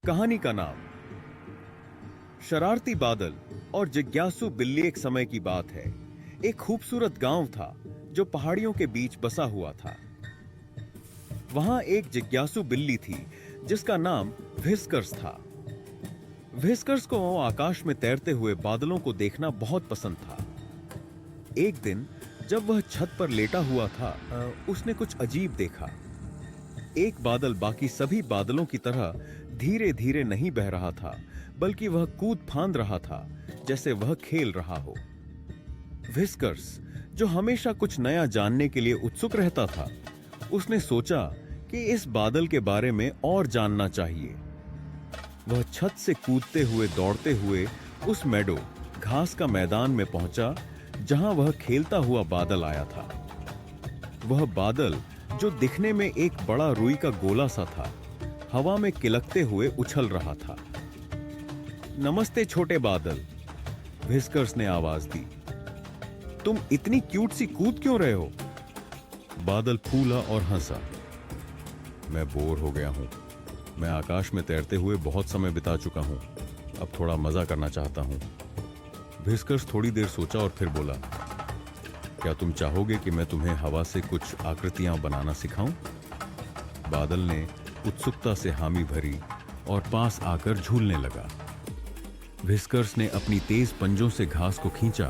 कहानी का नाम शरारती बादल और जिज्ञासु बिल्ली। एक समय की बात है, एक खूबसूरत गांव था जो पहाड़ियों के बीच बसा हुआ था। वहां एक जिज्ञासु बिल्ली थी जिसका नाम व्हिस्कर्स था। व्हिस्कर्स को आकाश में तैरते हुए बादलों को देखना बहुत पसंद था। एक दिन जब वह छत पर लेटा हुआ था, उसने कुछ अजीब देखा। एक बादल बाकी सभी बादलों की तरह धीरे धीरे नहीं बह रहा था, बल्कि वह कूद फांद रहा था जैसे वह खेल रहा हो। व्हिस्कर्स, जो हमेशा कुछ नया जानने के लिए उत्सुक रहता था, उसने सोचा कि इस बादल के बारे में और जानना चाहिए। वह छत से कूदते हुए दौड़ते हुए उस मेडो, घास का मैदान में पहुंचा जहां वह खेलता हुआ बादल आया था। वह बादल, जो दिखने में एक बड़ा रुई का गोला सा था, हवा में किलकते हुए उछल रहा था। नमस्ते छोटे बादल, व्हिस्कर्स ने आवाज दी। तुम इतनी क्यूट सी कूद क्यों रहे हो? बादल फूला और हंसा। मैं बोर हो गया हूं। मैं आकाश में तैरते हुए बहुत समय बिता चुका हूं। अब थोड़ा मजा करना चाहता हूं। व्हिस्कर्स थोड़ी देर सोचा और फिर बोला, क्या तुम चाहोगे कि मैं तुम्हें हवा से कुछ आकृतियां बनाना सिखाऊं? बादल ने उत्सुकता से हामी भरी और पास आकर झूलने लगा। व्हिस्कर्स ने अपनी तेज पंजों से घास को खींचा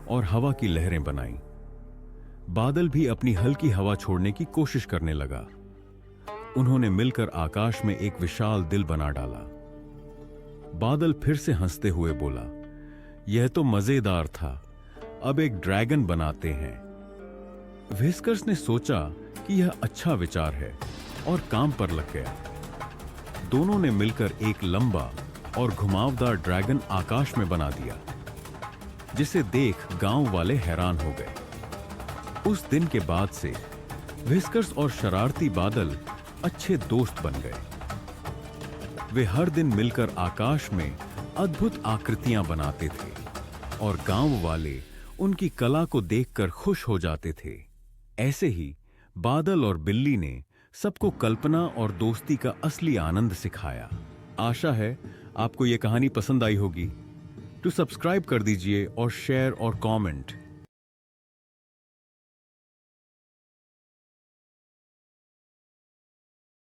और हवा की लहरें बनाई। बादल भी अपनी हल्की हवा छोड़ने की कोशिश करने लगा। उन्होंने मिलकर आकाश में एक विशाल दिल बना डाला। बादल फिर से हंसते हुए बोला, यह तो मजेदार था। अब एक ड्रैगन बनाते हैं। व्हिस्कर्स ने सोचा कि यह अच्छा विचार है और काम पर लग गया। दोनों ने मिलकर एक लंबा और घुमावदार ड्रैगन आकाश में बना दिया, जिसे देख गांव वाले हैरान हो गए। उस दिन के बाद से व्हिस्कर्स और शरारती बादल अच्छे दोस्त बन गए। वे हर दिन मिलकर आकाश में अद्भुत आकृतियां बनाते थे और गांव वाले उनकी कला को देखकर खुश हो जाते थे। ऐसे ही बादल और बिल्ली ने सबको कल्पना और दोस्ती का असली आनंद सिखाया। आशा है आपको यह कहानी पसंद आई होगी। तो सब्सक्राइब कर दीजिए और शेयर और कमेंट